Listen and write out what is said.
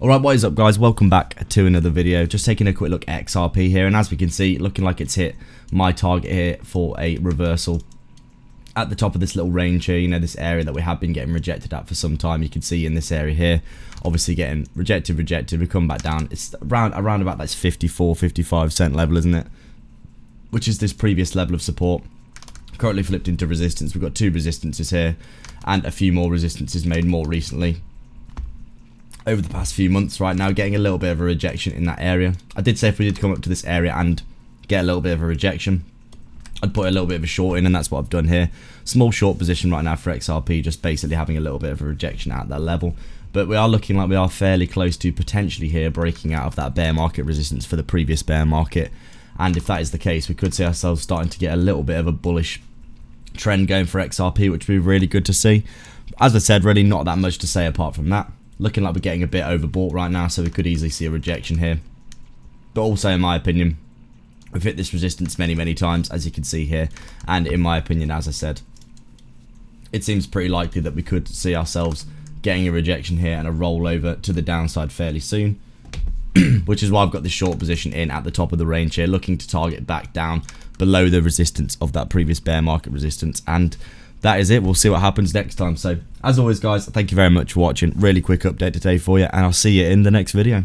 Alright, what is up guys, welcome back to another video. Just taking a quick look at XRP here, and as we can see, looking like it's hit my target here for a reversal at the top of this little range here. You know, this area that we have been getting rejected at for some time. You can see in this area here, obviously getting rejected, we come back down. It's around about that 54-55 cent level, isn't it? Which is this previous level of support. Currently flipped into resistance. We've got two resistances here and a few more resistances made more recently over the past few months. Right now getting a little bit of a rejection in that area. I did say if we did come up to this area and get a little bit of a rejection, I'd put a little bit of a short in, and that's what I've done here. Small short position right now for XRP, just basically having a little bit of a rejection at that level. But we are looking like we are fairly close to potentially here breaking out of that bear market resistance for the previous bear market. And if that is the case, we could see ourselves starting to get a little bit of a bullish trend going for XRP, which would be really good to see. As I said, really not that much to say apart from that. Looking like we're getting a bit overbought right now, so we could easily see a rejection here. But also, in my opinion, we've hit this resistance many times, as you can see here. And in my opinion, as I said, it seems pretty likely that we could see ourselves getting a rejection here and a rollover to the downside fairly soon. Which is why I've got this short position in at the top of the range here, looking to target back down below the resistance of that previous bear market resistance. And that is it. We'll see what happens next time. So, as always, guys, thank you very much for watching. Really quick update today for you, and I'll see you in the next video.